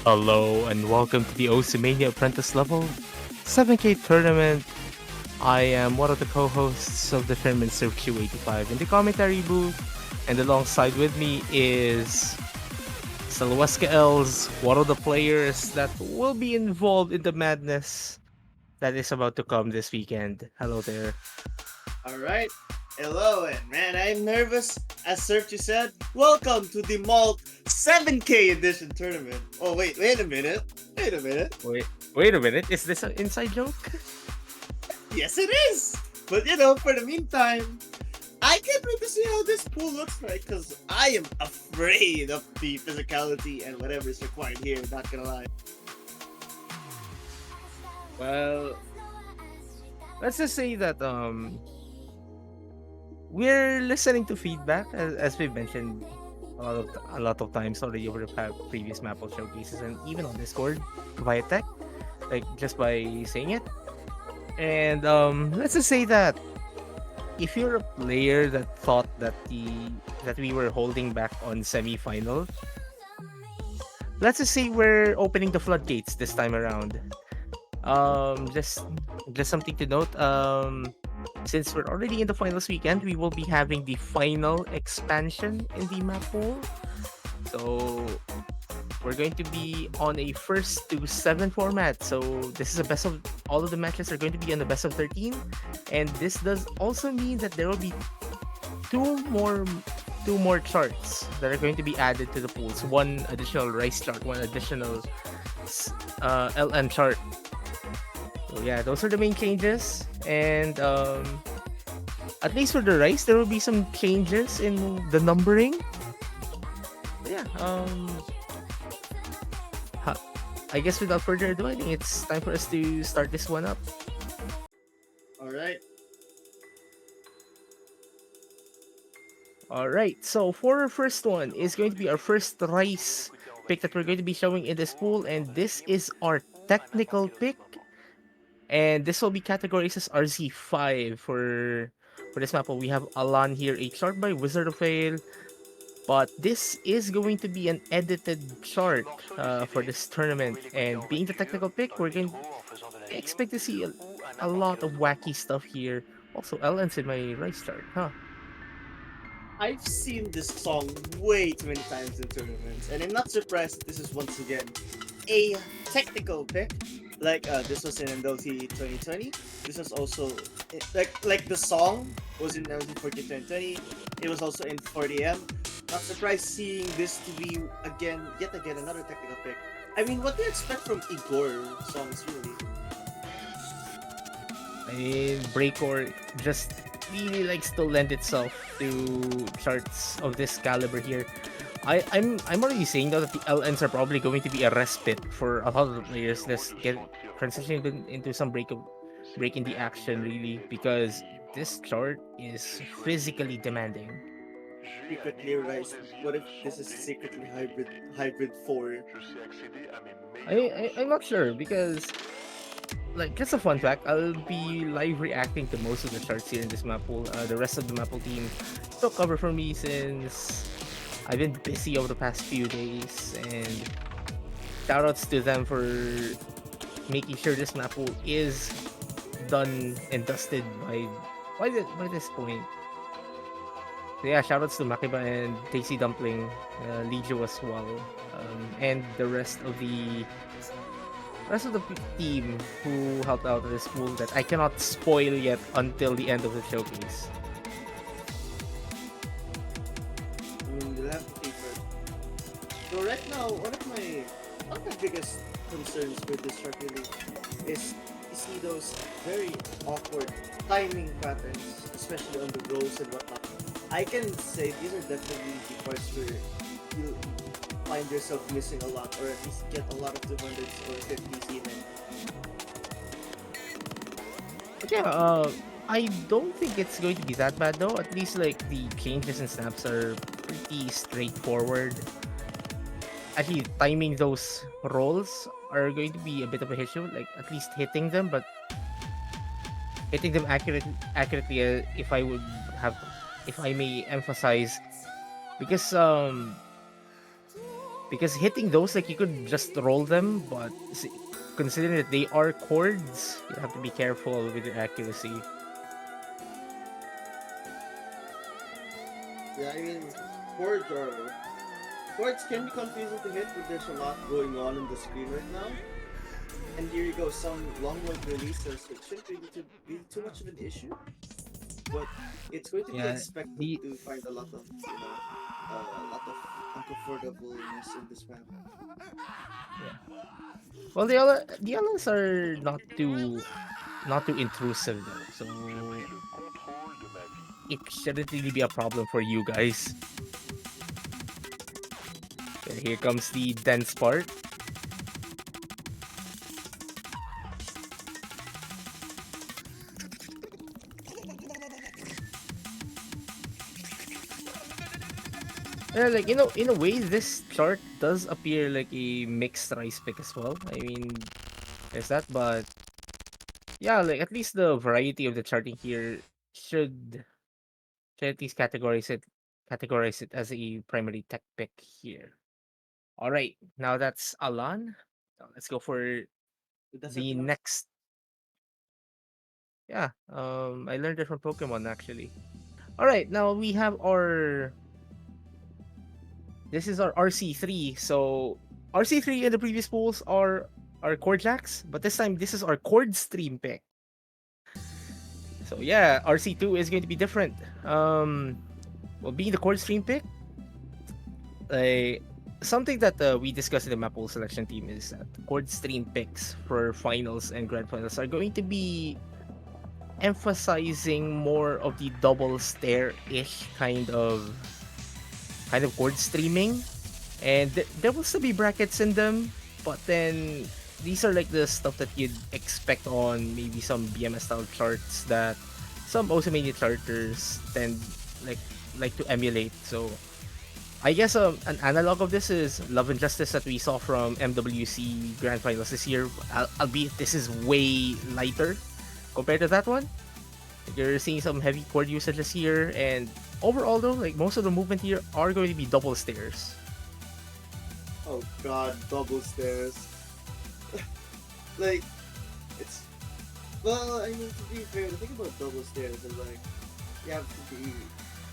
Hello and welcome to the Osimania Apprentice Level 7K Tournament. I am one of the co-hosts of the tournament, Sir Q85, in the commentary booth, and alongside with me is Salweska Els, one of the players that will be involved in the madness that is about to come this weekend. Hello there. Alright, hello, and man, I'm nervous, as Sergio said. Welcome to the MALT 7K edition tournament. Oh, wait a minute. Wait a minute. Is this an inside joke? Yes, it is! But for the meantime, I can't wait to see how this pool looks like because I am afraid of the physicality and whatever is required here. Not gonna lie. Well, let's just say that we're listening to feedback as we've mentioned a lot of times already over the previous Mapple showcases and even on Discord via tech, like just by saying it. And let's just say that if you're a player that thought that we were holding back on semi-final, let's just say we're opening the floodgates this time around. Um, just just something to note. Since we're already in the finals weekend, we will be having the final expansion in the map pool. So we're going to be on a first to seven format. So this is a best of all of the matches are going to be on the best of 13, and this does also mean that there will be two more two more charts that are going to be added to the pools. One additional rice chart, one additional LN chart. So yeah, those are the main changes, and at least for the rice, there will be some changes in the numbering. But yeah, I guess without further ado, I think it's time for us to start this one up. All right. All right, so for our first one is going to be our first rice pick that we're going to be showing in this pool, and this is our technical pick, and this will be categorized as RZ5 for this map. We have Alan here, a chart by Wizard of Fail, but this is going to be an edited chart for this tournament, and being the technical pick, we're going to expect to see a lot of wacky stuff here. Also, Ellen's in my rice chart, huh? I've seen this song way too many times in tournaments, and I'm not surprised that this is once again a technical pick. Like this was in MLT 2020. This was also like the song was in MLT 40 2020. It was also in 40M. Not surprised seeing this to be yet again another technical pick. I mean, what do you expect from Igor songs really? I mean, Breakcore just really likes to lend itself to charts of this caliber here. I'm already saying though that the LNs are probably going to be a respite for a lot of the players that's get transitioning into some break in the action really, because this chart is physically demanding. Secretly Rise. What if this is secretly hybrid 4? I'm not sure because, like, just a fun fact, I'll be live reacting to most of the charts here in this map pool. The rest of the map pool team took cover for me since I've been busy over the past few days, and shoutouts to them for making sure this map pool is done and dusted by this point. So yeah, shoutouts to Makiba and Daisy Dumpling, Lijo as well, and the rest of the team who helped out in this pool that I cannot spoil yet until the end of the showcase. We'll have to paper. So right now, one of my biggest concerns with this chart really is you see those very awkward timing patterns, especially on the rolls and whatnot. I can say these are definitely the parts where you find yourself missing a lot, or at least get a lot of 200s or 50s even. But yeah, I don't think it's going to be that bad though. At least like the changes and snaps are pretty straightforward. Actually, timing those rolls are going to be a bit of a issue. Like at least hitting them, but hitting them accurately. If I may emphasize, because hitting those, like, you could just roll them, but considering that they are chords, you have to be careful with your accuracy. Yeah, I mean, chords can be confusing to hit, but there's a lot going on the screen right now. And here you go, some long note releases. It shouldn't really be too much of an issue, but it's going to be Yeah, expected the to find a lot of a lot of uncomfortableness in this map. yeah. Well, the others are not too intrusive though. So it shouldn't really be a problem for you guys. Okay, here comes the dense part. Yeah, like in a way, this chart does appear like a mixed rice pick as well. I mean, there's that, but yeah, like at least the variety of the charting here should should at least categorize it as a primary tech pick here. All right, now that's Alan. Now let's go for the Desertinos. next. Yeah, I learned it from Pokemon actually. All right, now we have our. This is our RC3. So RC3 in the previous pools are Chord Jacks, but this time this is our Chord Stream pick. So yeah, RC2 is going to be different. Well, being the Chord Stream pick, like something that we discussed in the Mappool selection team is that Chord Stream picks for finals and grand finals are going to be emphasizing more of the double stare-ish kind of chord streaming, and there will still be brackets in them, but then these are like the stuff that you'd expect on maybe some BMS style charts that some Osamania charters tend like to emulate. So I guess an analog of this is Love and Justice that we saw from MWC Grand Finals this year, albeit this is way lighter compared to that one. You're seeing some heavy chord usage this year, and overall though, like most of the movement here are going to be double stairs. Oh god, double stairs. Like, it's. Well, I mean, to be fair, the thing about double stairs is like, you have to be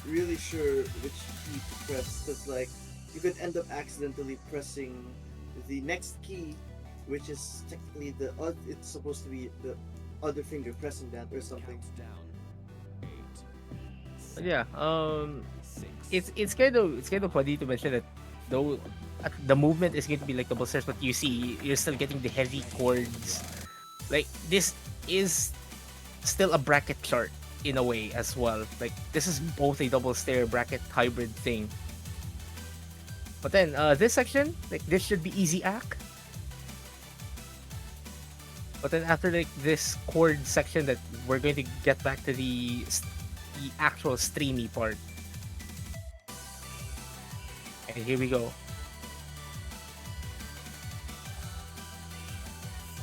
really sure which key to press, because, like, you could end up accidentally pressing the next key, which is technically it's supposed to be the other finger pressing that or something. But yeah, it's kind of funny to mention that though the movement is going to be like double stairs, but you see you're still getting the heavy chords. Like this is still a bracket chart in a way as well. Like this is both a double stair bracket hybrid thing. But then this section, like this should be easy act. But then after like this chord section, that we're going to get back to the actual streamy part. And here we go.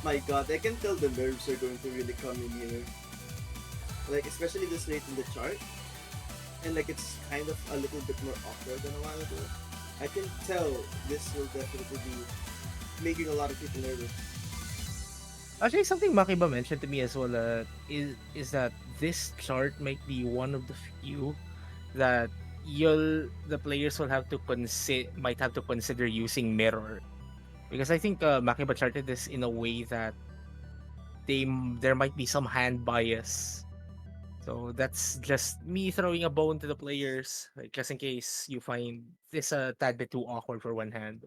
My god, I can tell the nerves are going to really come in here. Like, especially this late in the chart. And like, it's kind of a little bit more awkward than a while ago. I can tell this will definitely be making a lot of people nervous. Actually, something Makiba mentioned to me as well is that this chart might be one of the few that the players will have to consider using mirror, because I think Makiba charted this in a way that there might be some hand bias. So that's just me throwing a bone to the players, like just in case you find this a tad bit too awkward for one hand.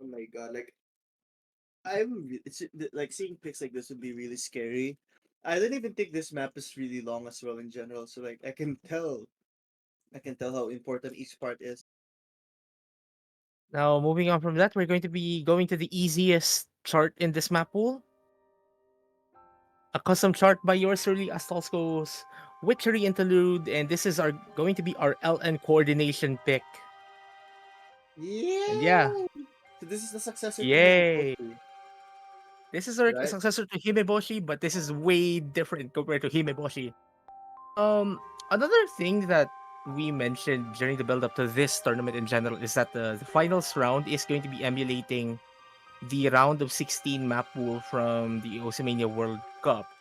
Oh my god, like like seeing pics like this would be really scary. I don't even think this map is really long as well in general. So like I can tell how important each part is. Now, moving on from that, we're going to be going to the easiest chart in this map pool. A custom chart by yours truly, Astolsko's Witchery Interlude, and this is our going to be our LN coordination pick. And yeah, Yeah. So this is the successor to yay! Himeboshi, This is our right? successor to Himeboshi, but this is way different compared to Himeboshi. Another thing that we mentioned during the build up to this tournament in general is that the finals round is going to be emulating the round of 16 map pool from the Oceania World Cup.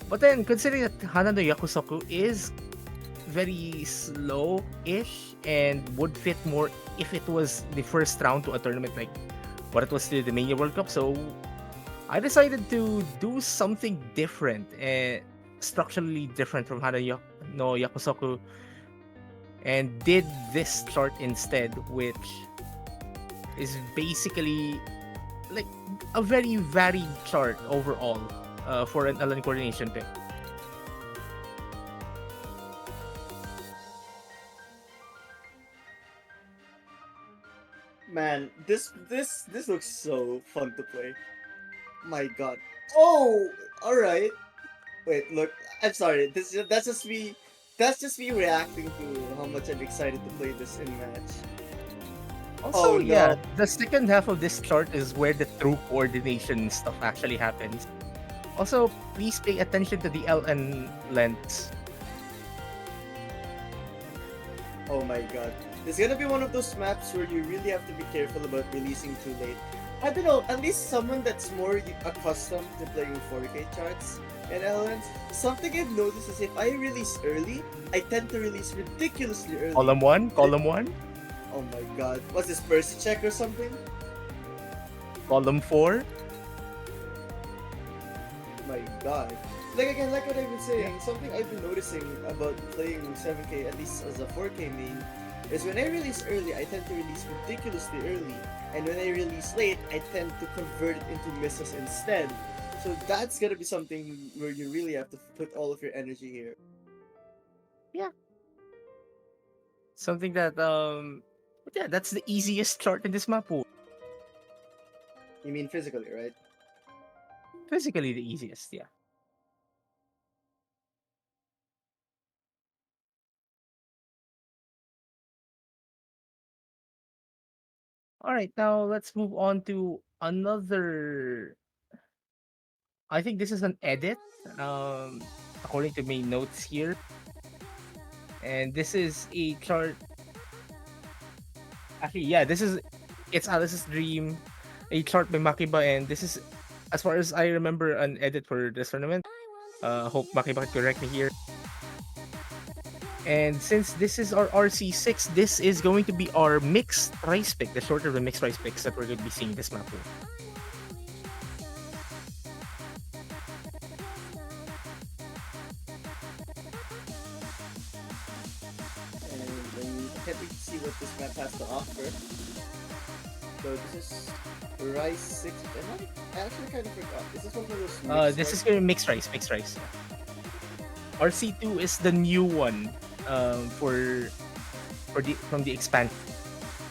But then, considering that Hana no Yakusoku is very slow-ish and would fit more if it was the first round to a tournament like what it was to the Mania World Cup, so I decided to do something different, structurally different from no Yakusoku, and did this chart instead, which is basically like a very varied chart overall for an LN coordination pick. Man, this looks so fun to play. My God. Oh, all right. Wait, look. I'm sorry. That's just me reacting to how much I'm excited to play this in match. Oh Also, yeah, no. the second half of this chart is where the true coordination stuff actually happens. Also, please pay attention to the LN lengths. Oh my God. It's gonna be one of those maps where you really have to be careful about releasing too late. I don't know. At least someone that's more accustomed to playing 4K charts and LNs. Something I've noticed is if I release early, I tend to release ridiculously early. Column 1, column 1, Oh my God. What's this, Percy check or something? column 4. My God. Like again, like what I've been saying, something I've been noticing about playing 7K, at least as a 4K main, is when I release early, I tend to release ridiculously early. And when I release late, I tend to convert it into misses instead. So that's gonna be something where you really have to put all of your energy here. Yeah. Something that but yeah, that's the easiest chart in this map pool. You mean physically, right? Physically the easiest, yeah. All right, now let's move on to another. I think this is an edit, according to my notes here, and this is a chart. Actually, yeah, this is it's Alice's Dream, a chart by Makiba, and this is, as far as I remember, an edit for this tournament. Hope Makiba can correct me here. And since this is our RC6, this is going to be our mixed price pick, the shorter of the mixed price picks that we're going to be seeing this map with. And then I can't wait to see what this map has to offer. So this is Rise 6. I actually kind of forgot. Is this one of those mixed This is rice? going to mixed rice, mixed rice. RC2 is the new one for the from the expansion.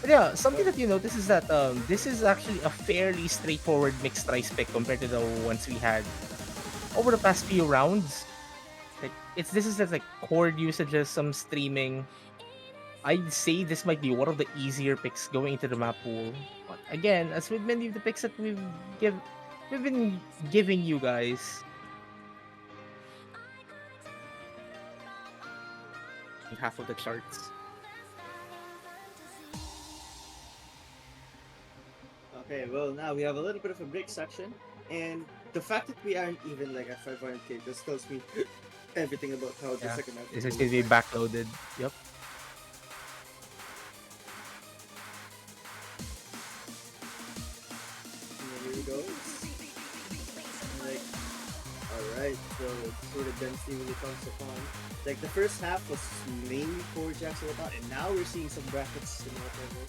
But yeah, something that you notice is that this is actually a fairly straightforward mixed rice pick compared to the ones we had over the past few rounds. Like this is just like chord usages, some streaming. I'd say this might be one of the easier picks going into the map pool. But again, as with many of the picks that we've been giving you guys half of the charts. Okay, well now we have a little bit of a break section, and the fact that we aren't even like at 500k just tells me everything about how the Yeah, second half is this is gonna gonna look be like. backloaded. Yep. And here we go. Like, alright, so sort of density really comes upon. Like the first half was mainly core jacks and whatnot, and now we're seeing some brackets and whatever.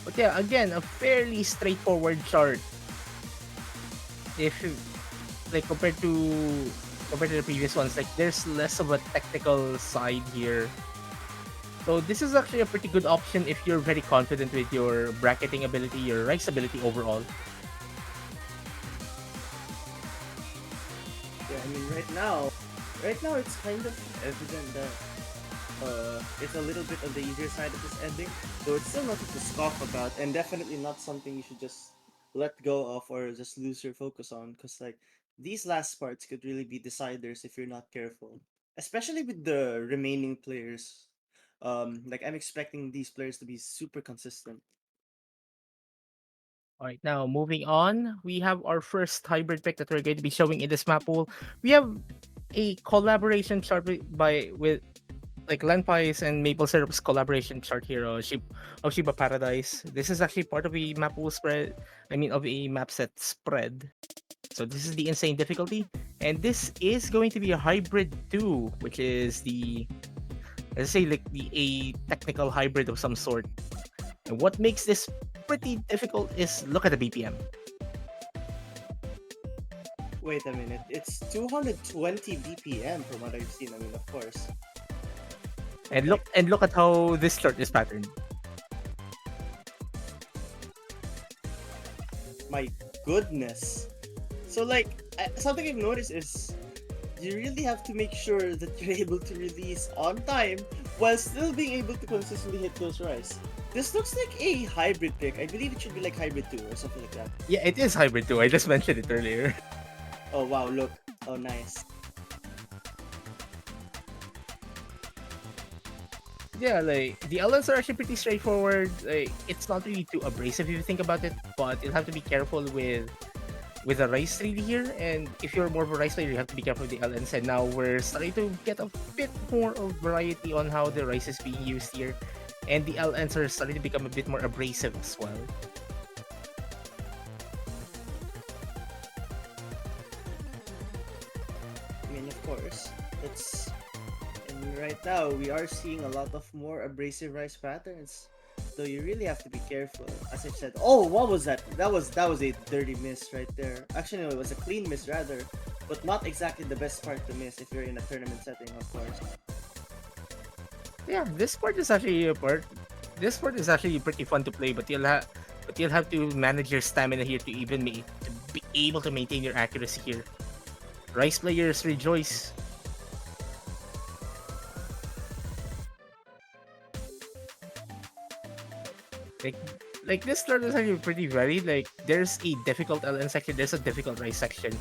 But yeah, again, a fairly straightforward chart. If you, like compared to the previous ones, like there's less of a technical side here. So this is actually a pretty good option if you're very confident with your bracketing ability, your rice ability overall. Yeah, I mean right now it's kind of evident that it's a little bit on the easier side of this ending, though it's still nothing to scoff about, and definitely not something you should just let go of or just lose your focus on, because like these last parts could really be deciders if you're not careful, especially with the remaining players. Like I'm expecting these players to be super consistent. All right, now moving on, we have our first hybrid pick that we're going to be showing in this map pool. We have a collaboration chart with like Lenpais and Maple Syrup's collaboration chart here of Shiba Paradise. This is actually part of a map pool spread. I mean, of a map set spread. So this is the insane difficulty, and this is going to be a hybrid 2, which is the let's say like a technical hybrid of some sort. And what makes this pretty difficult is look at the BPM. Wait a minute. It's 220 BPM from what I've seen. I mean, of course. And Like, look at how this chart is patterned. my goodness. So, like, something I've noticed is you really have to make sure that you're able to release on time while still being able to consistently hit those rise. This looks like a hybrid pick. I believe it should be like hybrid 2 or something like that. Yeah, it is hybrid too. I just mentioned it earlier. Oh wow, look. Oh nice. Yeah, like the elements are actually pretty straightforward. Like it's not really too abrasive if you think about it, but you'll have to be careful with the rice really here. And if you're more of a rice player, you have to be careful with the LNs. And now we're starting to get a bit more of variety on how the rice is being used here, and the LNs are starting to become a bit more abrasive as well. I mean, of course, it's and right now we are seeing a lot of more abrasive rise patterns. So you really have to be careful. As I said, oh, what was that? That was a dirty miss right there. Actually, no, it was a clean miss rather, but not exactly the best part to miss if you're in a tournament setting, of course. Yeah, this part is actually a part. This part is actually pretty fun to play, but you'll have to manage your stamina here to to be able to maintain your accuracy here. Rice players rejoice. Like like this start is actually pretty varied. Like there's a difficult LN section, there's a difficult rice section,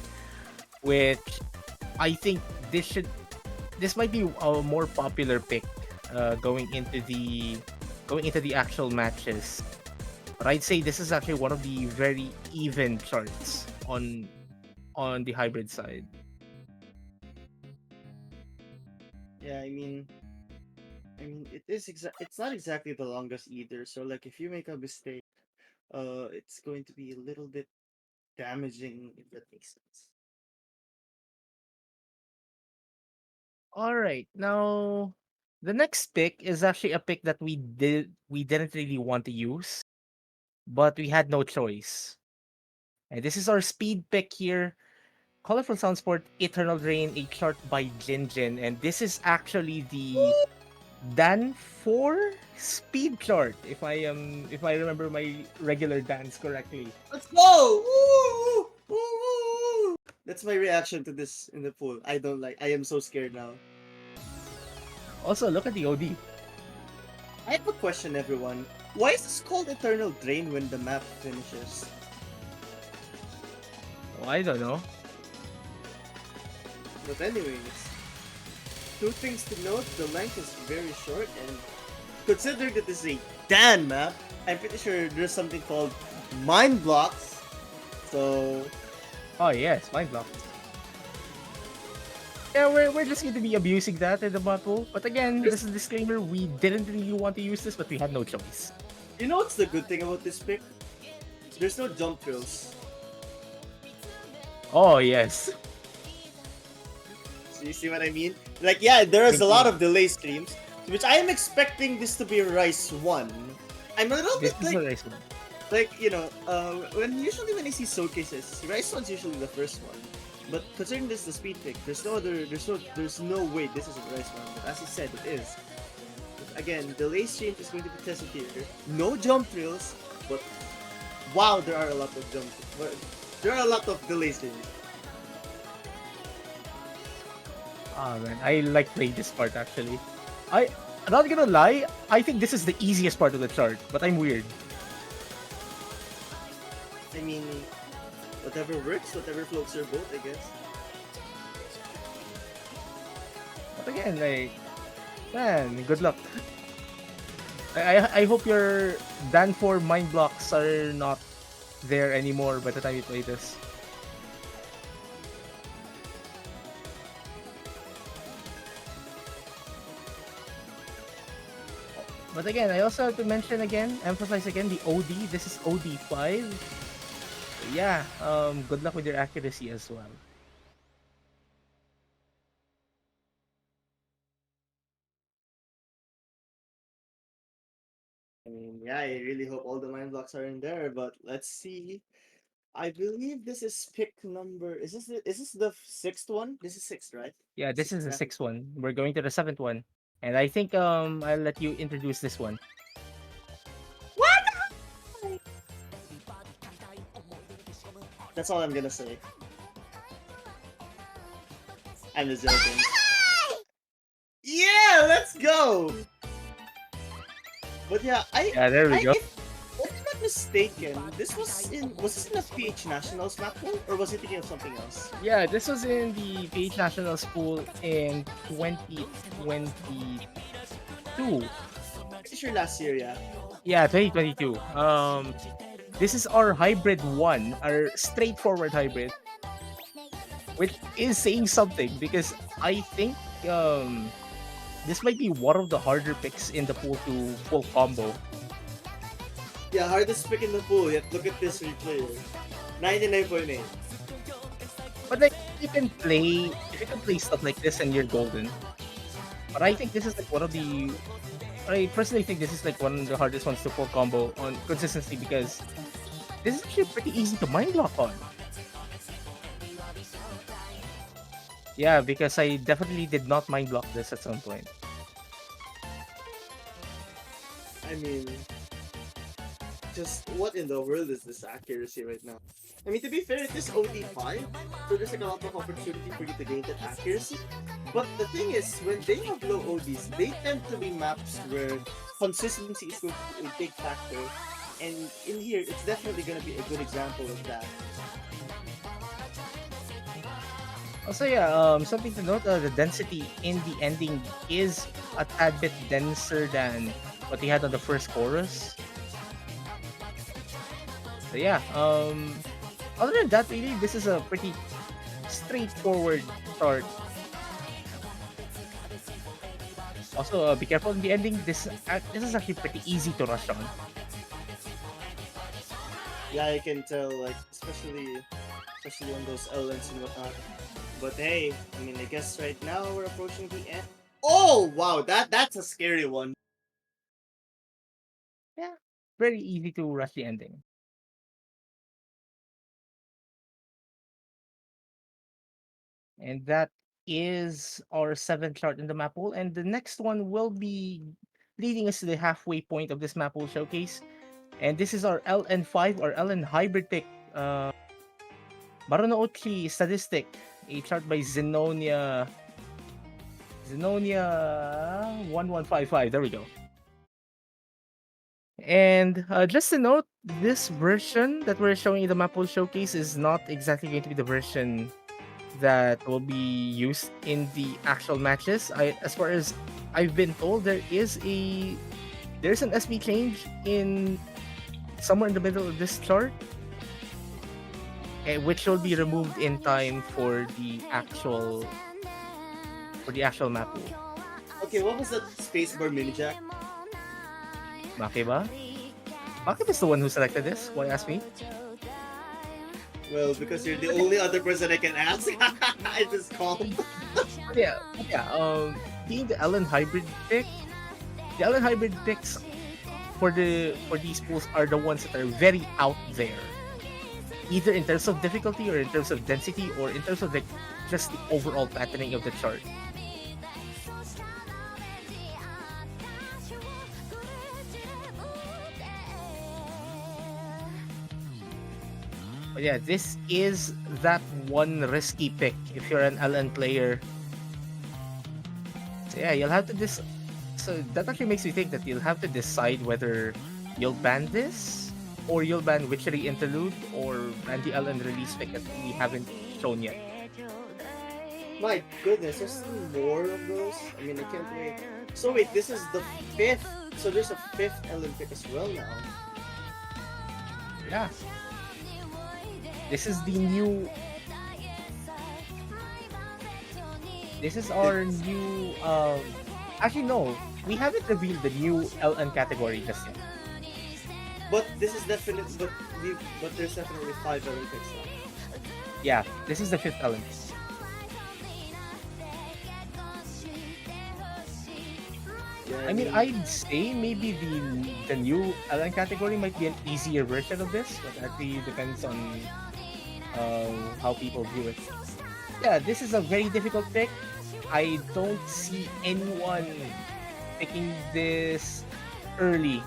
which I think this might be a more popular pick going into the actual matches. But I'd say this is actually one of the very even charts on the hybrid side. Yeah, I mean, it's not exactly the longest either. So like, if you make a mistake, it's going to be a little bit damaging if that makes sense. All right, now the next pick is actually a pick that we didn't really want to use, but we had no choice. And this is our speed pick here. Colorful Soundsport Eternal Drain, a chart by Jinjin, and this is actually the Dan 4 speed chart, if I remember my regular dance correctly. Let's go! Woo! Woo! Woo! That's my reaction to this in the pool. I don't like. I am so scared now. Also, look at the OD. I have a question, everyone. Why is this called Eternal Drain when the map finishes? Oh, I don't know. But anyways, two things to note: the length is very short, and considering that this is a Dan map, I'm pretty sure there's something called mind blocks. So Oh yes, mind block. Yeah, we're just going to be abusing that in the Mappool. But again, there's, this is a disclaimer. We didn't really want to use this, but we had no choice. you know what's the good thing about this pick? There's no jump drills. Oh yes. So you see what I mean? Like, yeah, there is a lot of delay streams, which I am expecting this to be Rice 1. I'm a little This bit is what I said. like, when I see showcases, Rice 1's usually the first one. But considering this is the speed pick, there's no way this is a Rice 1. But as you said, it is. Again, delay streams is going to be tested here. No jump drills, but wow, there are a lot of there are a lot of delay streams. Ah man, I like playing this part actually. I'm not gonna lie, I think this is the easiest part of the chart, but I'm weird. I mean, whatever works, whatever floats your boat, I guess. But again, like, man, good luck. I hope your Dan 4 mind blocks are not there anymore by the time you play this. But again, I also have to mention again, emphasize again the OD. This is OD5. Yeah, good luck with your accuracy as well. I mean, yeah, I really hope all the mind blocks are in there, but let's see. I believe this is pick number. Is this the sixth one? This is sixth, right? Yeah, this is Sixth the map. sixth one. We're going to the seventh one. And I think I'll let you introduce this one. What? That's all I'm gonna say. I'm just joking. Yeah, let's go. But yeah, Yeah, there we go. if I'm not mistaken, was this in the PH Nationals map pool, or was he thinking of something else? Yeah, this was in the PH National School in 2022. Pretty sure last year, yeah. Yeah, 2022. This is our hybrid one, our straightforward hybrid, which is saying something because I think this might be one of the harder picks in the pool to full combo. Yeah, hardest pick in the pool, yet look at this replay. 99.8. But like if you can play stuff like this and you're golden. But I think this is like one of the I personally think this is like one of the hardest ones to full combo on consistency because this is actually pretty easy to mind block on. Yeah, because I definitely did not mind block this at some point. I mean, just what in the world is this accuracy right now? I mean, to be fair, it is OD5, so there's like a lot of opportunity for you to gain that accuracy. But the thing is, when they have low ODs, they tend to be maps where consistency is going to be a big factor. And in here, it's definitely going to be a good example of that. Also, yeah, something to note: the density in the ending is a tad bit denser than what they had on the first chorus. So yeah, other than that, really, this is a pretty straightforward start. Also, be careful in the ending. This is actually pretty easy to rush on. Yeah, I can tell, like, especially on those LNs and whatnot. But hey, I mean, I guess right now we're approaching the end. Oh wow, that's a scary one. Yeah, very easy to rush the ending. And that is our seventh chart in the map pool. And the next one will be leading us to the halfway point of this map pool showcase. And this is our LN5 or LN hybrid pick. Marunochi Statistic, a chart by Zenonia 1155. There we go. And just to note, this version that we're showing in the Mappool showcase is not exactly going to be the version that will be used in the actual matches. As far as I've been told, there's an SB change in somewhere in the middle of this chart, which will be removed in time for the actual Mappool. Okay, what was that spacebar mini jack? Makeba? Makeba is the one who selected this. Why ask me? Well, because you're the only other person I can ask. I just called. Yeah. Being the Ellen hybrid pick, the Ellen hybrid picks for these pools are the ones that are very out there, either in terms of difficulty or in terms of density or in terms of just the overall patterning of the chart. But yeah, this is that one risky pick if you're an LN player. So yeah, you'll have to So that actually makes me think that you'll have to decide whether you'll ban this or you'll ban Witchery Interlude or ban the LN release pick that we haven't shown yet. My goodness, there's still more of those. I mean, I can't wait. So wait, this is the fifth. So there's a fifth Olympic as well now. Yeah. This is the new. This is our new. Actually, no. We haven't revealed the new LN category just yet. But this is definitely. But there's definitely 5 Olympics now. Yeah, this is the 5th Olympics. Yeah, I mean, I'd say maybe the new LN category might be an easier version of this, but that really depends on how people view it. Yeah, this is a very difficult pick. I don't see anyone picking this early.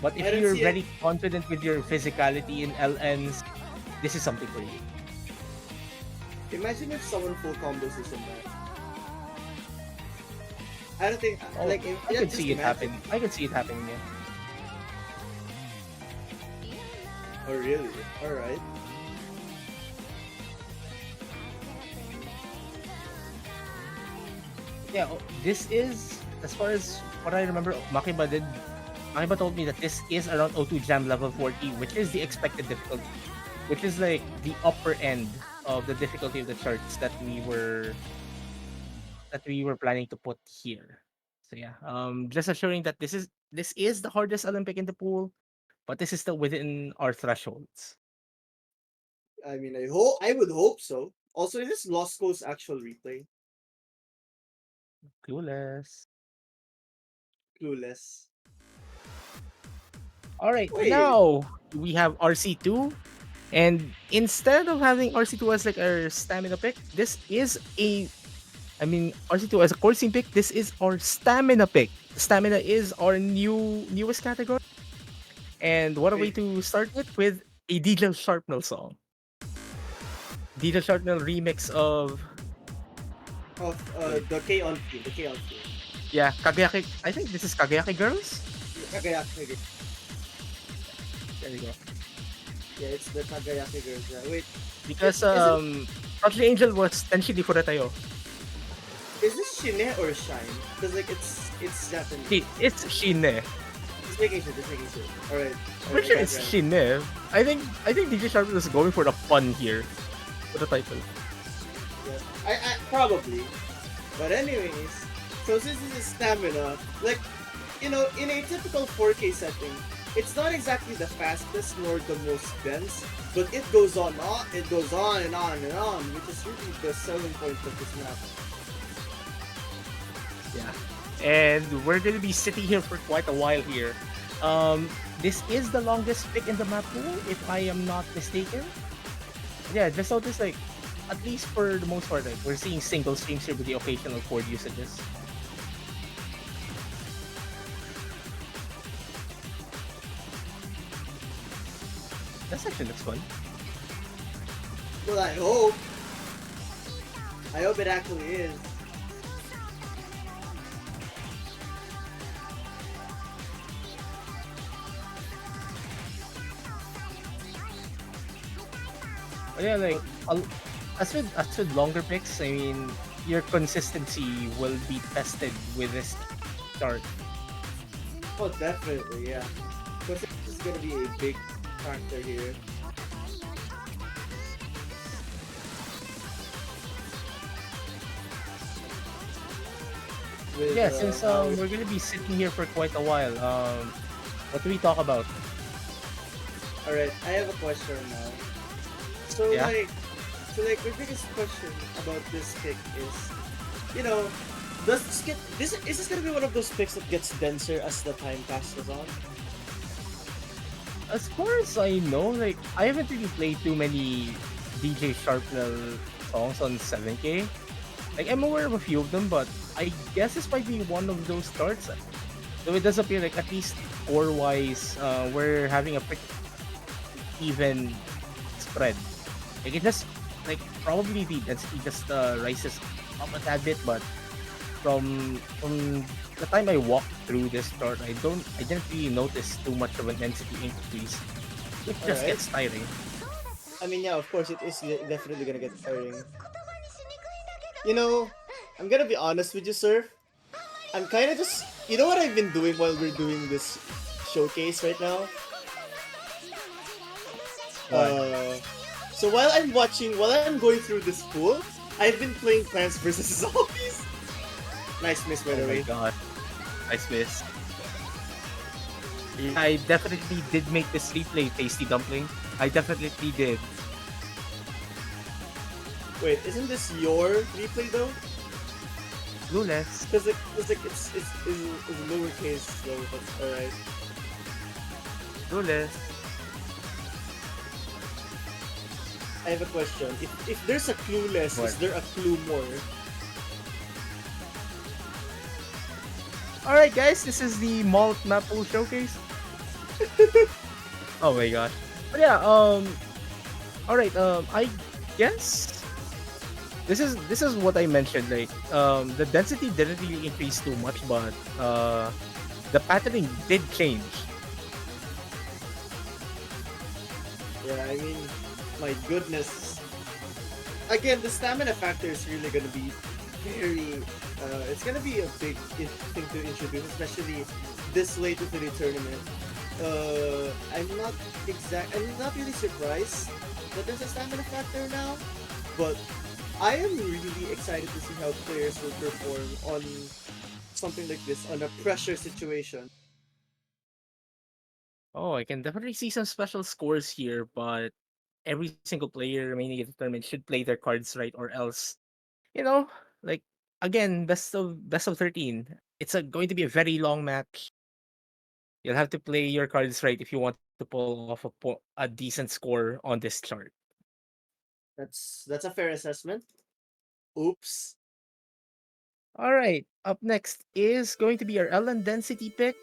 But if I don't you're see it. very confident with your physicality in LNs, this is something for you. Imagine if someone full combos this in that. I don't think Oh, like if, I yeah, could just see it imagine. happen. I could see it happening. Yeah. Oh really? All right. Yeah, this is, as far as what I remember, Makiba did. Makiba told me that this is around O2 Jam level 40, which is the expected difficulty, which is like the upper end of the difficulty of the charts that we were planning to put here. So yeah, just assuring that this is the hardest Olympic in the pool, but this is still within our thresholds. I mean, I would hope so. Also, is this Lost Coast actual replay? Clueless. Clueless. All right, Wait. now we have RC2. And instead of having RC2 as like our stamina pick, RC2 as a coursing pick, this is our stamina pick. Stamina is our newest category. And what a way Wait. to start it with a DJ Sharpnel song. DJ Sharpnel remix of, Of wait, the K on team. The K on team. yeah, Kageyaki. I think this is Kageyaki Girls. Kagayaki. There you go. Yeah, it's the Kagayaki girls. Wait, Because isn't Country Angel was Tenshiri Furatayo. is this Shine or Shine? Because like it's Japanese. It's Shine. Just making sure. All right. I'm pretty sure it's Shine. I think DJ Sharpnel is going for the fun here for the title. Yeah. I probably. But anyways, so since this is stamina, like in a typical 4K setting, it's not exactly the fastest nor the most dense, but it goes on and on, which is really the selling point of this map. Yeah. And we're gonna be sitting here for quite a while here. This is the longest pick in the map pool, if I am not mistaken. Yeah, just notice like, at least for the most part, like, we're seeing single streams here with the occasional chord usages. That section looks fun. Well, I hope. I hope it actually is. But yeah, like, as with longer picks, I mean, your consistency will be tested with this start. Oh, definitely, yeah. Because this is gonna be a big factor here. With, Yeah, since we're gonna be sitting here for quite a while, what do we talk about? all right, I have a question now. So Yeah? like my biggest question about this pick is, you know, does this get this is this gonna be one of those picks that gets denser as the time passes on? As far as I know, like, I haven't really played too many DJ Sharpnel songs on 7K. Like, I'm aware of a few of them, but I guess this might be one of those starts. Though it does appear like, at least score-wise, we're having a pretty even spread. Like, it just, like, probably the density just rises up a tad bit, but from the time I walked through this start, I didn't really notice too much of an density increase. It just Alright. gets tiring. I mean, yeah, of course, it is definitely gonna get tiring. You know, I'm gonna be honest with you, sir. I'm kind of just, you know what I've been doing while we're doing this showcase right now? What? So while I'm going through this pool, I've been playing Plants vs Zombies. Nice miss, by Oh the my way. god. Nice miss. Yeah, I definitely did make this replay, Tasty Dumpling. I definitely did. Wait, isn't this your replay though? Clueless. It's lowercase, so that's alright. Clueless. I have a question. If there's a clueless, is What? there a clue more? All right, guys. This is the Malt Mappool showcase. Oh my gosh. But yeah. All right. I guess this is what I mentioned. Like, the density didn't really increase too much, but the patterning did change. Yeah, I mean, my goodness. Again, the stamina factor is really gonna be very. It's gonna be a big thing to introduce, especially this late into the tournament. I'm not really surprised that there's a stamina factor now, but I am really excited to see how players will perform on something like this on a pressure situation. Oh, I can definitely see some special scores here, but every single player remaining in the tournament should play their cards right, or else, you know, like again, best of 13. It's going to be a very long match. You'll have to play your cards right if you want to pull off a decent score on this chart. That's a fair assessment. Oops. All right, up next is going to be our Ellen density pick.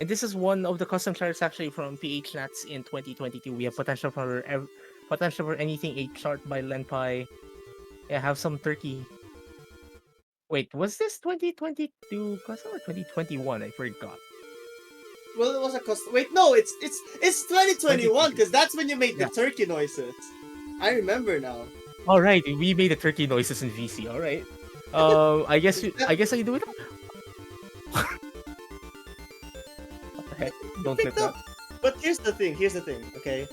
And this is one of the custom charts actually from PH Nats in 2022. We have potential for anything 8 chart by Lenpai. Yeah, have some turkey. Wait, was this 2022 custom or 2021? I forgot. Well, it was a cost. Wait, no, it's 2021 2020. because that's when you made the Yeah. turkey noises. I remember now. All right, we made the turkey noises in VC. All right. I guess I do it. What the heck? You Don't clip picked up. that. But here's the thing. Here's the thing. Okay.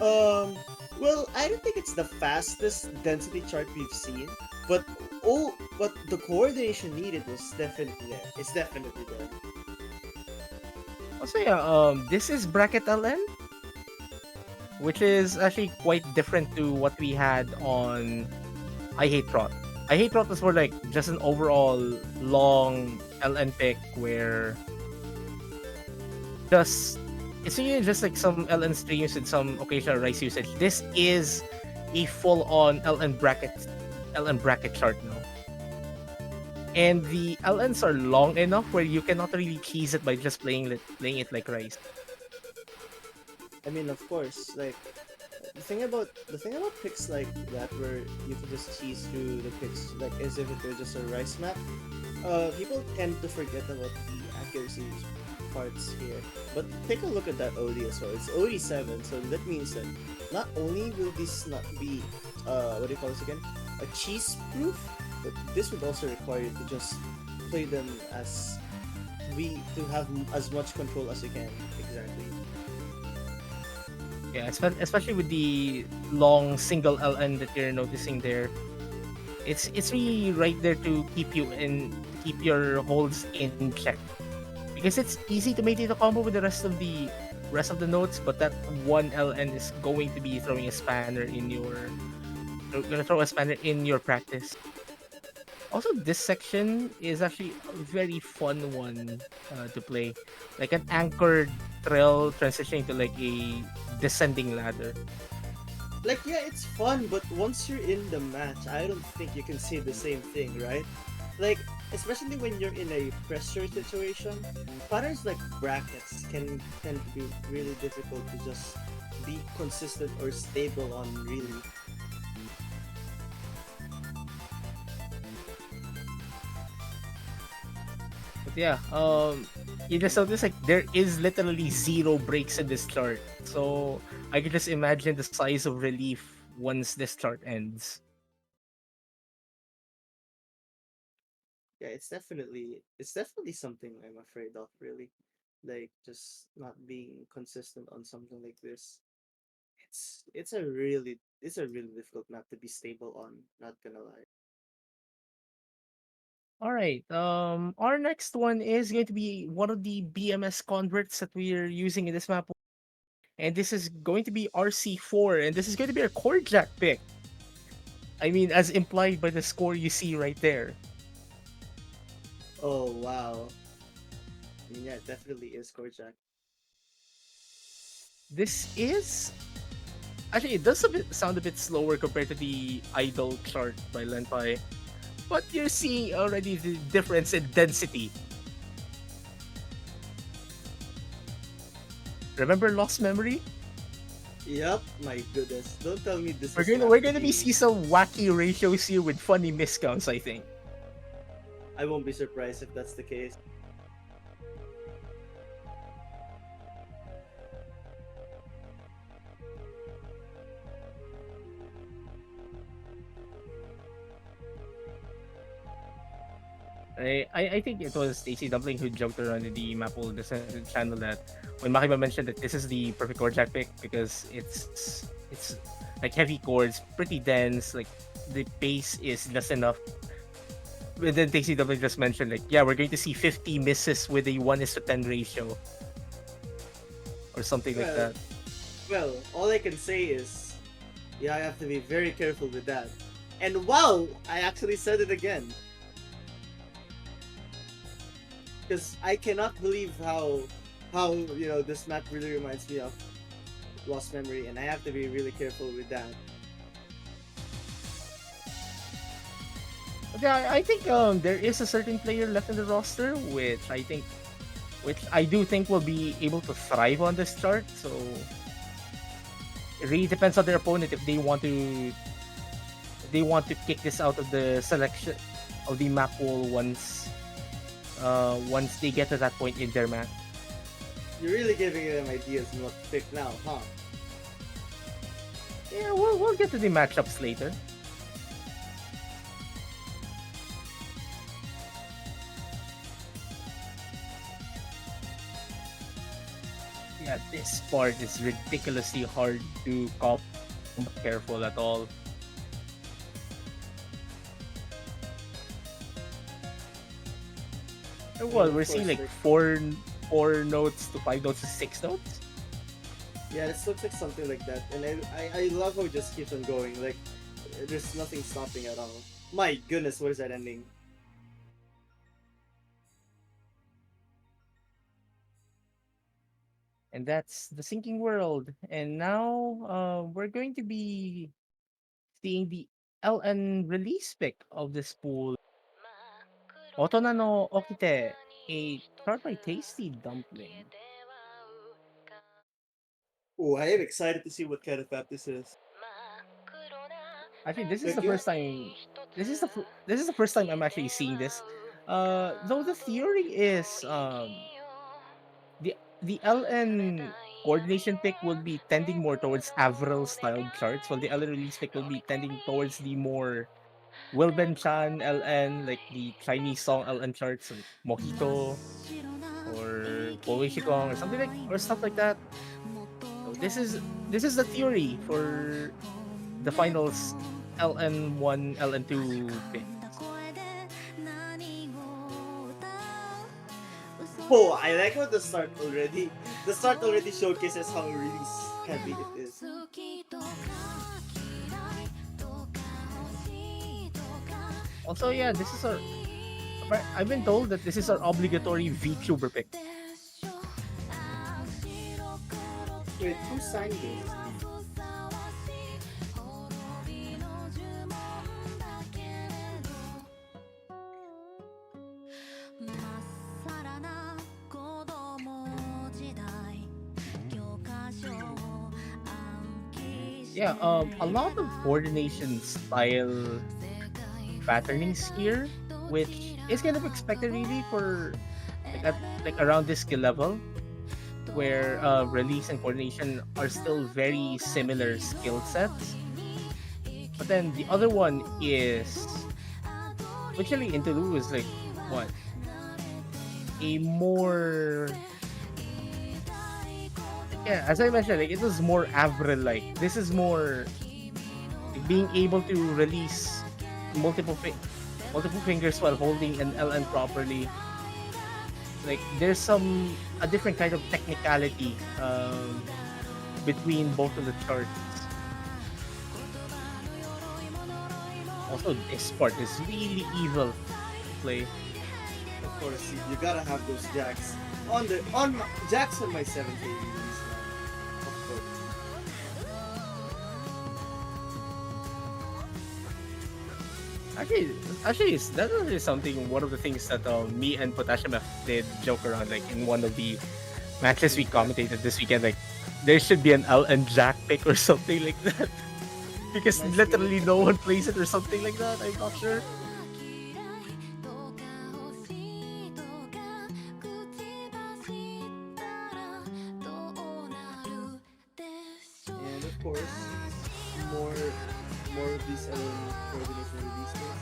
Um. Well, I don't think it's the fastest density chart we've seen, but but the coordination needed was definitely there. It's definitely there. Also, yeah. This is bracket LN, which is actually quite different to what we had on I Hate Trot. I Hate Trot was more like just an overall long LN pick where just it's really just like some LN streams with some occasional rice usage. This is a full on LN bracket chart now. And the LNs are long enough where you cannot really tease it by just playing it like rice. I mean, of course, like the thing about picks like that where you can just cheese through the picks like as if it were just a rice map. People tend to forget about the accuracy parts here. But take a look at that OD as well. It's OD 7, so that means that not only will this not be what do you call this again? A cheese proof, but this would also require you to just play them as we to have as much control as you can. Exactly. Yeah, especially with the long single LN that you're noticing there. It's really right there to keep your holds in check. Because it's easy to maintain the combo with the rest of the notes, but that one LN is going to be throwing a spanner in your gonna throw a spanner in your practice. Also, this section is actually a very fun one to play, like an anchored trail transitioning to like a descending ladder. Like, yeah, it's fun, but once you're in the match, I don't think you can say the same thing, right? Like, especially when you're in a pressure situation, patterns like brackets can tend to be really difficult to just be consistent or stable on, really. But yeah, you just notice like there is literally zero breaks in this chart. So I can just imagine the size of relief once this chart ends. Yeah, it's definitely something I'm afraid of, really. Like, just not being consistent on something like this. It's a really difficult map to be stable on, not gonna lie. All right. Our next one is going to be one of the BMS converts that we're using in this map, and this is going to be RC4, and this is going to be our core jack pick. I mean, as implied by the score you see right there. Oh wow. I mean, yeah, it definitely is Korjak. This is actually it does sound a bit slower compared to the Idol chart by Lenpai, but you're seeing already the difference in density. Remember Lost Memory? Yep, my goodness. Don't tell me this We're was gonna not we're gonna be the. see some wacky ratios here with funny miscounts, I think. I won't be surprised if that's the case. I think it was Stacy Dumpling who joked around in the Mappool channel that when Makiba mentioned that this is the perfect chord jack pick because it's like heavy chords, pretty dense, like the bass is just enough. But then Stacy Dumpling just mentioned like, yeah, we're going to see 50 misses with a 1:10 ratio or something like Well, that. well, all I can say is, yeah, I have to be very careful with that. And wow, I actually said it again. Because I cannot believe how this map really reminds me of Lost Memory, and I have to be really careful with that. But yeah, I think there is a certain player left in the roster which I do think will be able to thrive on this chart. So it really depends on their opponent if they want to kick this out of the selection of the map pool once they get to that point in their match. You're really giving them ideas on what to pick now, huh? Yeah, we'll get to the matchups later. Yeah, this part is ridiculously hard to comp careful at all. And Well, of we're seeing course, like like, four notes to five notes to six notes. yeah, this looks like something like that. And I love how it just keeps on going. Like, there's nothing stopping at all. My goodness, what is that ending? And that's the sinking world. And now we're going to be seeing the LN release pick of this pool. Otona no Okite, a tart by Tasty Dumpling. Oh, I am excited to see what kind of map this is. Actually, this is Like, the yeah, first time. This is the first time I'm actually seeing this. Though the theory is the LN coordination pick will be tending more towards Avril styled charts, while the LN release pick will be tending towards the more Wilben Chan LN, like the Chinese song LN charts, like Mojito or Bowie Shikong or something like or stuff like that. So this is the theory for the finals LN1, LN2 picks. oh, I like how the start already. The start already showcases how really heavy it is. Also, yeah, this is our. I've been told that this is our obligatory VTuber pick. Wait, who signed this? Yeah, a lot of coordination style patternings here, which is kind of expected really for like around this skill level, where release and coordination are still very similar skill sets. But then the other one is literally into Lu is like what a more yeah, as I mentioned, like it was more Avril like. This is more like, being able to release multiple multiple fingers while holding an LN properly. Like there's a different kind of technicality between both of the charts. Also, this part is really evil to play. course, you gotta have those jacks jacks on my 7K release, man. Of course. Actually, that is something. One of the things that me and Potassium F did joke around, like in one of the matches we Yeah. commentated this weekend. Like there should be an L and Jack pick or something like that, because Nice unit. literally no one plays it or something like that. I'm not sure. And of course, more more of these LN coordination releases.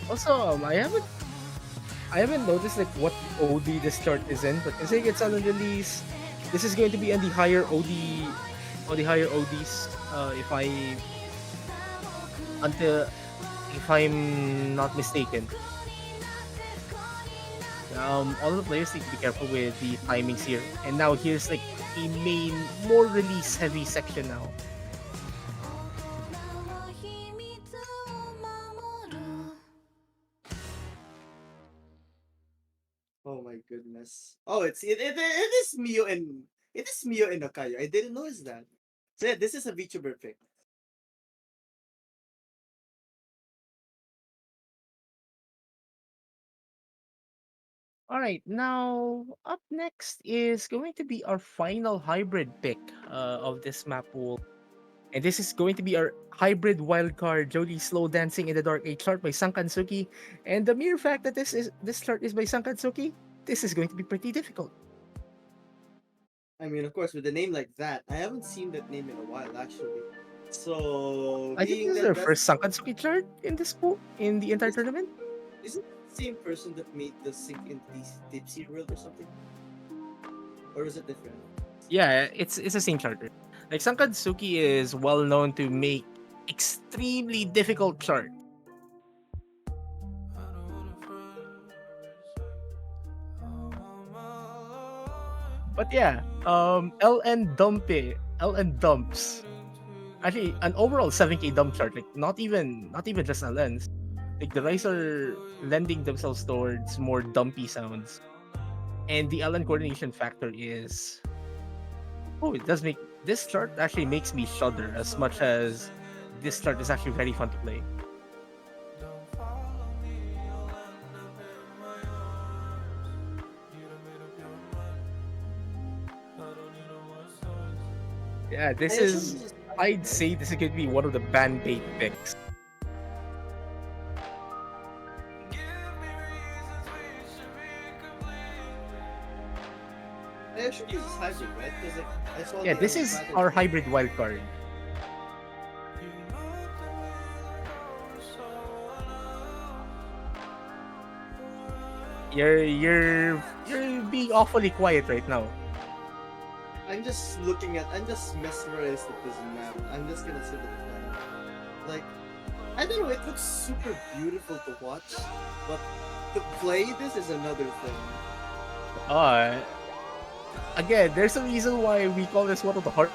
Also, I haven't noticed like what OD this chart is in, but considering it's on the release, this is going to be on the higher OD, on the higher ODs. If I until if I'm not mistaken. All the players need to be careful with the timings here. And now here's like a main, more release heavy section now. Oh my goodness. Oh, it is Mio and Okayo. I didn't notice that. So yeah, this is a VTuber pick. All right, now up next is going to be our final hybrid pick of this map pool. And this is going to be our hybrid wildcard, Jody Slow Dancing in the Dark, a chart by Sankansuki. And the mere fact that this chart is by Sankansuki, this is going to be pretty difficult. I mean, of course, with a name like that, I haven't seen that name in a while, actually. So, I think being this is that our that's first Sankansuki chart in this pool, in the entire is it, tournament. is it the same person that made the Sync in Tipsy World or something? Or is it different? Yeah, it's the same charter. Like Sankatsuki is well known to make extremely difficult chart. But yeah, LN dumps. Actually, an overall 7K dump chart, like not even just LNs. Like the Rise are lending themselves towards more dumpy sounds. And the LN coordination factor is, oh, it does make this chart actually makes me shudder as much as this chart is actually very fun to play. Yeah, I this assume is this is I'd right? say this is gonna be one of the band bait picks. I assume this is hybrid, right? Because like, I saw Yeah, the this is pattern. our hybrid wildcard. You're being awfully quiet right now. I'm just mesmerized at this map. I'm just gonna sit at the like, I don't know, it looks super beautiful to watch, but to play this is another thing. Uh Again, there's a reason why we call this one of the hard.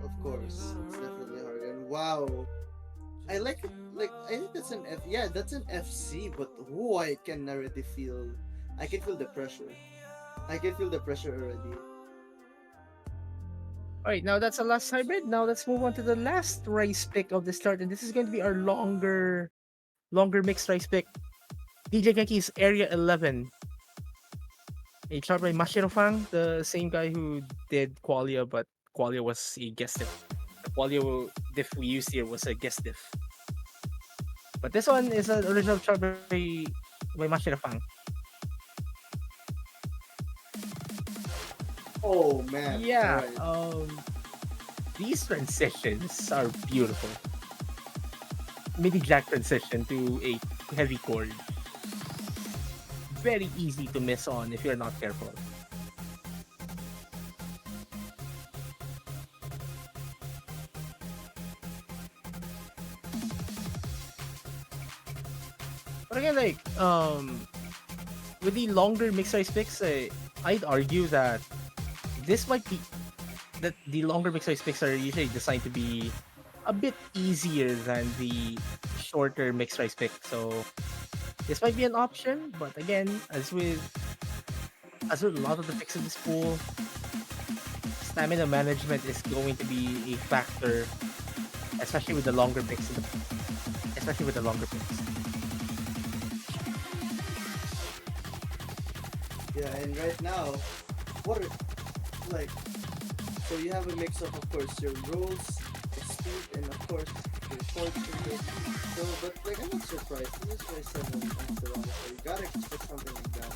Of course, it's definitely hard. And wow, I like it. Like I think that's an F. Yeah, that's an FC. But who I can already feel. I can feel the pressure. I can feel the pressure already. Alright, now that's the last hybrid. Now let's move on to the last rice pick of the start, and this is going to be our longer mixed rice pick. DJ Genki's Area 11. A chart by Mashiro Fang, the same guy who did Qualia, but Qualia was a guest diff. The Qualia diff we used here was a guest diff. But this one is an original chart by Mashiro Fang. Oh man. All Yeah, right. these transitions are beautiful. MIDI jack transition to a heavy chord. Very easy to miss on if you're not careful. But again, like with the longer mixed size picks, I'd argue that this might be that the longer mixed size picks are usually designed to be a bit easier than the shorter mixed rice pick. So this might be an option, but again, as with a lot of the picks in this pool, stamina management is going to be a factor, especially with the longer picks especially with the longer picks. Yeah, and right now, what are, like, so you have a mix of course, your rolls, your speed, and of course, your fortune. So, but like, I'm not surprised. This is why 7 and Toronto. So you gotta expect something like that.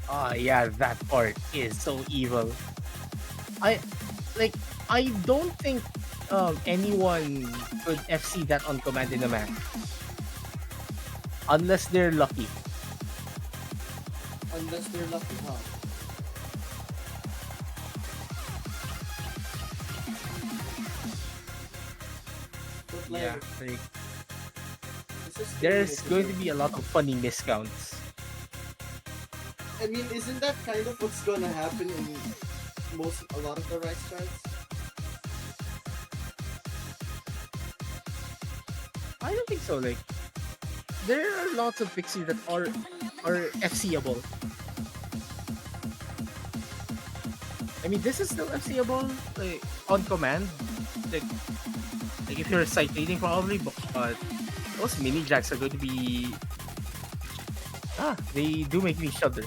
Ah, yeah, that part is so evil. I like. I don't think anyone could FC that on command in a match unless they're lucky. Unless they're lucky, huh? But Yeah, like, like this is there's going to cumulative. be a lot of funny miscounts. I mean, isn't that kind of what's gonna happen in a lot of the rice charts? I don't think so. Like there are lots of pixie that are FCable. I mean, this is still FCable like on command. Like like if you're site leading probably, but those mini jacks are going to be they do make me shudder.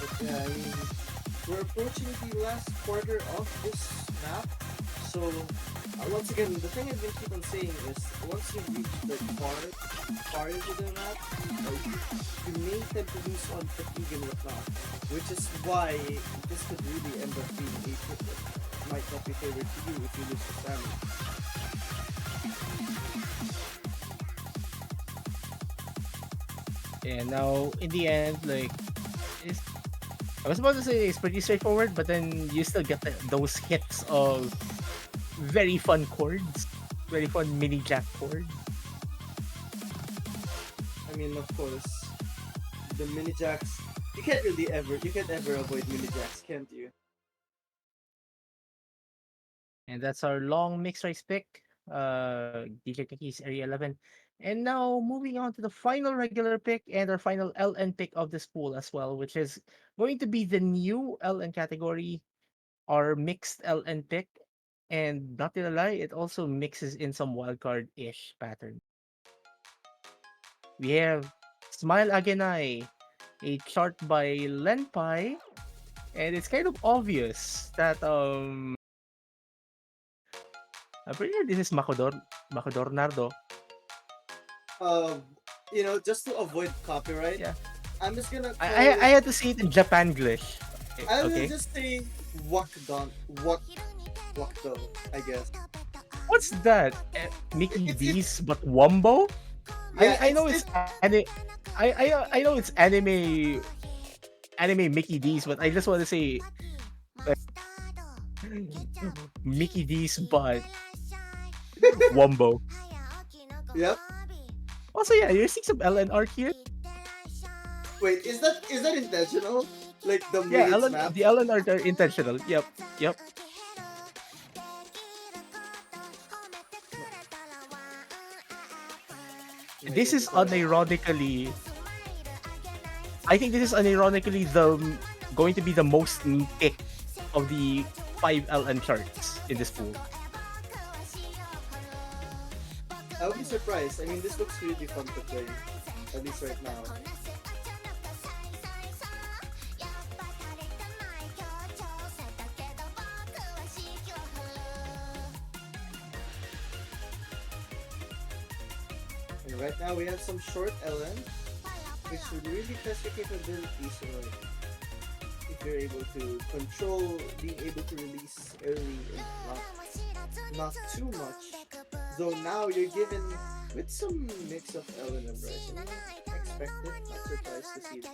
But yeah, I mean, we're approaching the last quarter of this map. So, once again, the thing I've been keep on saying is, once you reach the far into the map, you may tend to lose on fatigue and whatnot. Which is why this could really end up being a pick that might not be favored to you if you lose the stamina. And now in the end, like it's, I was about to say it's pretty straightforward, but then you still get those hits of very fun chords, very fun mini jack chords. I mean, of course, the mini jacks, you can't ever avoid mini jacks, can't you? And that's our long mixed rice pick. DJ Kiki's Area 11. And now moving on to the final regular pick and our final LN pick of this pool as well, which is going to be the new LN category, our mixed LN pick. And not gonna lie, it also mixes in some wildcard ish pattern. We have Smile Agenai, a chart by Lenpai, and it's kind of obvious that I'm pretty sure this is Makodor Nardo. Um, just to avoid copyright, Yeah, I'm just gonna I call I, I it. had to see it in Japanglish. I will Okay, just say Wakdon, Wakdo, I guess. what's that? Mickey It's D's but Wumbo? yeah, I know it's I know it's anime Mickey D's, but I just want to say like, Mickey D's but Wumbo. yep. Also, yeah, you're seeing some LN art here. Wait, is that intentional? Like the way Yeah, it's LN mapped? the LN art are intentional. Yep, yep. Oh my This is goodness, unironically I think this is unironically going to be the most pick of the 5 LN charts in this pool. I would be surprised. I mean, this looks really fun to play, at least right now. And right now we have some short LN, which would really test your capabilities or if you're able to control being able to release early and not too much. Though now you're given with some mix of LN and Bryce. I mean, expect it, not surprised to see it.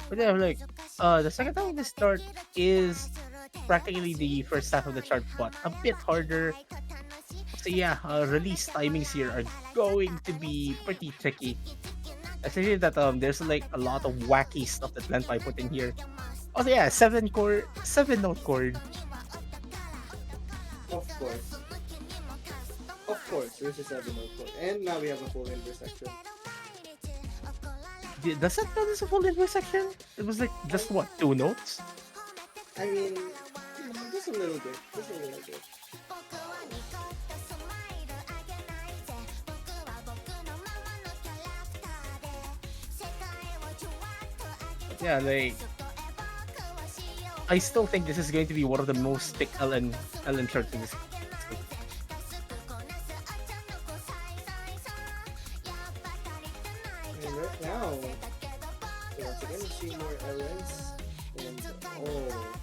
But yeah, like the second time this start is practically the first half of the chart, but a bit harder. So yeah, release timings here are going to be pretty tricky. Especially that there's like a lot of wacky stuff that Lenpai put in here. Also yeah, 7 note chord. Of course. Of course, there's a 7 note chord. And now we have a full inverse section. Does that count as a full inverse section? It was like just what, 2 notes? I mean, just a little bit. Just a little bit. Yeah, like I still think this is going to be one of the most picked Ellen charts in this. And right now, once again, we see more errands. And oh,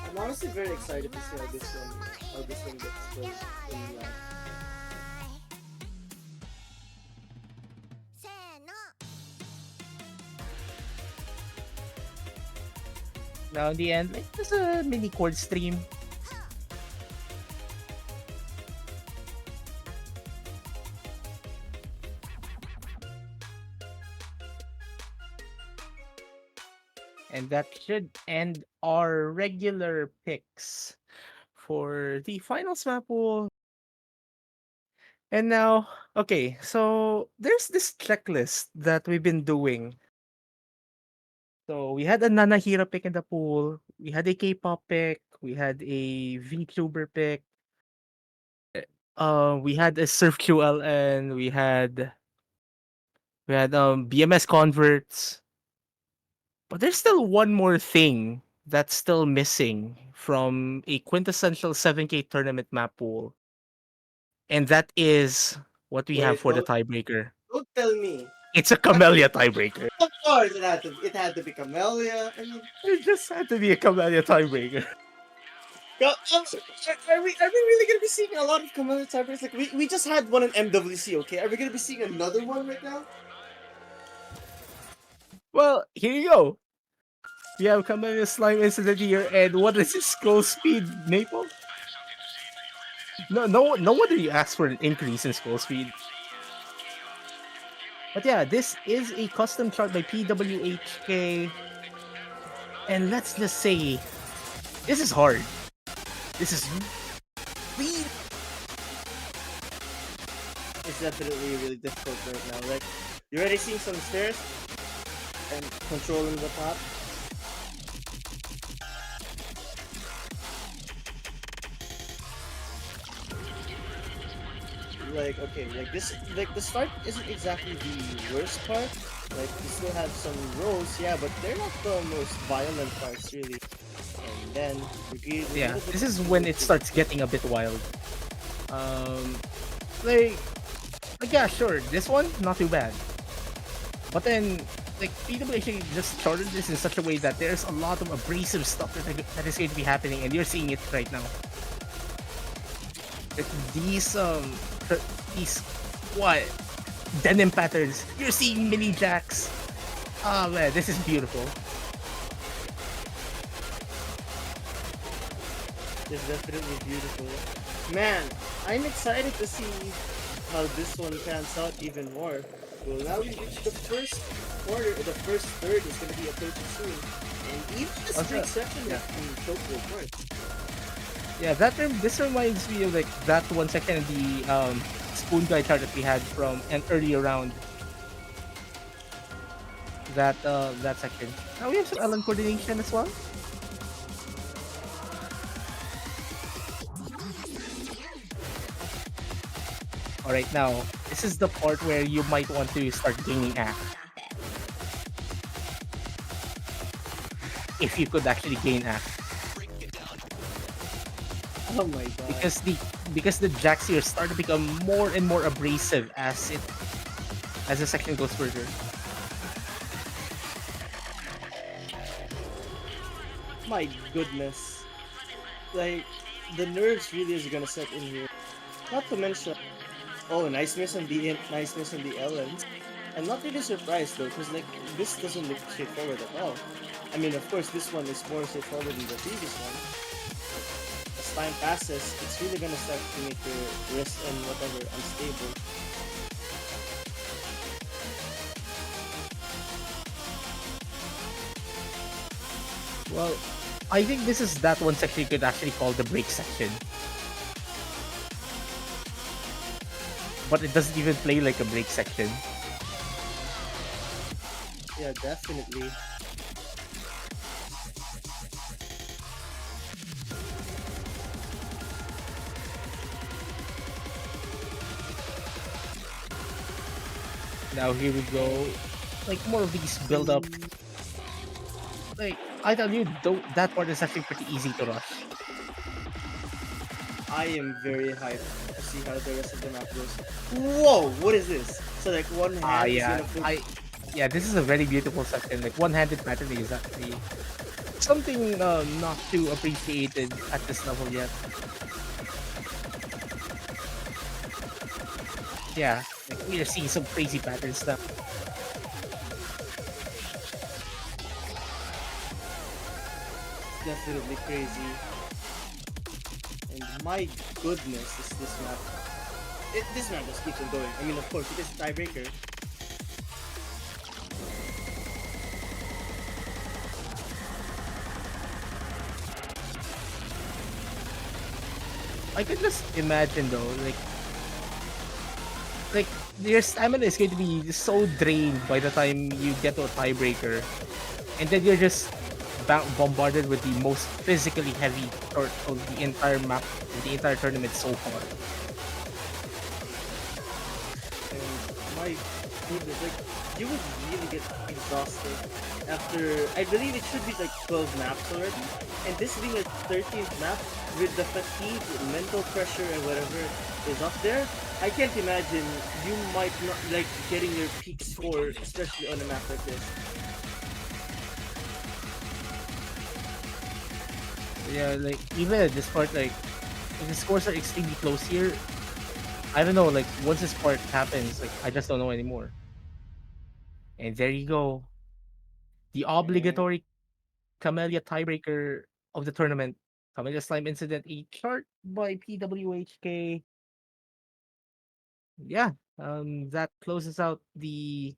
I'm honestly very excited to see how this one gets played in live. Now in the end, like there's a mini chord stream. And that should end our regular picks for the finals Mappool. And now, okay, so there's this checklist that we've been doing. So we had a Nanahira pick in the pool, we had a K-pop pick, we had a VTuber pick, we had a Surf QLN, we had BMS converts. But there's still one more thing that's still missing from a quintessential 7K tournament map pool. And that is what we have Wait, for the tiebreaker. don't tell me. It's a Camellia tiebreaker. Of course, it had to be Camellia. I mean, It just had to be a Camellia tiebreaker. are we really gonna be seeing a lot of Camellia tiebreakers? Like we just had one in MWC. Okay, are we gonna be seeing another one right now? Well, here you go. We have Camellia Slime Incident here, and what is his scroll speed, Maple? No wonder you asked for an increase in scroll speed. But yeah, this is a custom chart by PWHK. And let's just say, this is hard. This is really... It's definitely really difficult right now. Like you're already seeing some stairs and controlling the top. Like okay, like this, like the start isn't exactly the worst part. Like you still have some rolls, yeah, but they're not the most violent parts really. And then Yeah, this is when it starts getting a bit wild. Um, like yeah, sure, this one not too bad. But then, like PWH just charted this in such a way that there's a lot of abrasive stuff that is going to be happening, and you're seeing it right now. Like these what denim patterns. You're seeing mini jacks. Oh man, this is beautiful. It's definitely beautiful. Man, I'm excited to see how this one pans out even more. Well, now we reach the first quarter, the first third is going to be approaching soon. And even the streak section is in chokehold part. Yeah, this reminds me of like that one section in the spoon guy chart that we had from an earlier round. That section. Now we have some Ellen coordination as well. Alright, now this is the part where you might want to start gaining act. If you could actually gain act. Oh my god. Because the jacks here start to become more and more abrasive as the section goes further. My goodness. Like the nerves really is gonna set in here. Not to mention, oh, nice miss on the Ellens. I'm not really surprised though, because like this doesn't look straightforward at all. I mean, of course, this one is more straightforward than the previous one. But as time passes, it's really gonna start to make your wrist and whatever unstable. Well, I think this is that one section you could actually call the break section. But it doesn't even play like a break section. Yeah, definitely. Now here we go. Like more of these build up. Like I tell you, that part is actually pretty easy to rush. I am very hyped to see how the rest of the map goes. Whoa, what is this? So like one hand is Yeah. gonna put. Yeah, this is a very beautiful section. Like one-handed patterning is actually something not too appreciated at this level yet. Yeah, like we are seeing some crazy patterns now. Definitely crazy. And my goodness, is this map. This map just keeps on going. I mean, of course, it is a tiebreaker. I could just imagine though, like your stamina is going to be so drained by the time you get to a tiebreaker, and then you're just bombarded with the most physically heavy or the entire map, the entire tournament so far. And my goodness, like, you would really get exhausted after. I believe it should be like 12 maps already. And this being a 13th map with the fatigue, mental pressure, and whatever is up there, I can't imagine you might not like getting your peak score, especially on a map like this. Yeah, like even at this part, like if the scores are extremely close here, I don't know. Like once this part happens, like I just don't know anymore. And there you go, the And obligatory Camellia tiebreaker of the tournament. Camellia Slime Incident, a chart by PWHK. Yeah, that closes out the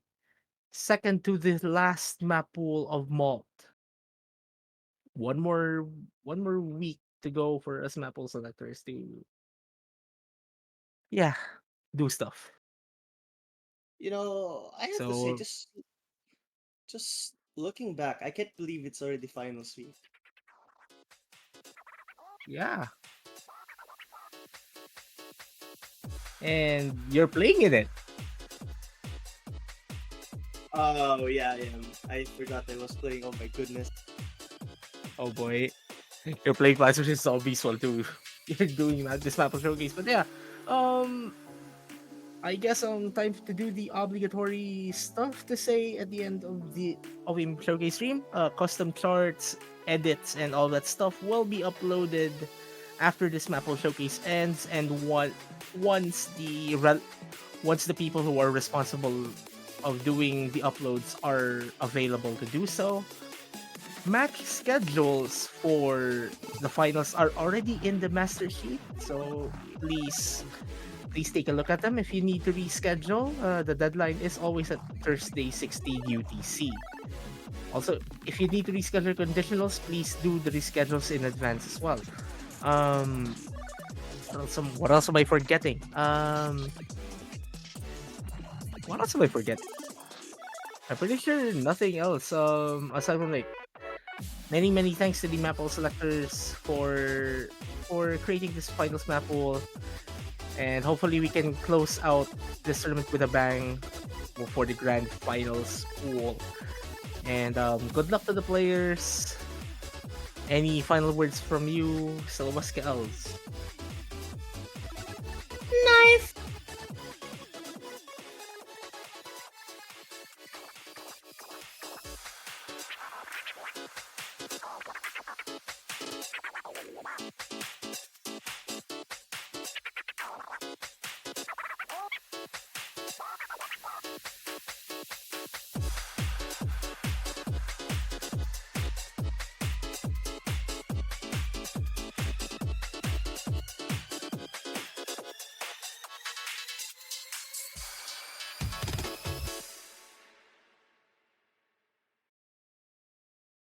second to the last map pool of Malt. One more, one more week to go for us map pool selectors to, yeah, do stuff. I have to say, So just looking back, I can't believe it's already finals week. yeah, and you're playing in it. Oh yeah, yeah. I forgot I was playing. Oh my goodness. Oh boy, you're playing Plants vs Zombies while too. You're doing this map showcase, but yeah, um, I guess time to do the obligatory stuff to say at the end of the showcase stream. Custom charts, edits, and all that stuff will be uploaded after this Mapple showcase ends, and once once the people who are responsible of doing the uploads are available to do so. Match schedules for the finals are already in the master sheet, so please take a look at them. If you need to reschedule, the deadline is always at Thursday 16 UTC. Also, if you need to reschedule conditionals, please do the reschedules in advance as well. Um, what else am I forgetting? What else am I forgetting? I'm pretty sure nothing else. Aside from like many thanks to the Mapple selectors for creating this finals map pool, and hopefully we can close out this tournament with a bang for the grand finals pool. And good luck to the players. Any final words from you, Silva Scales? Knife.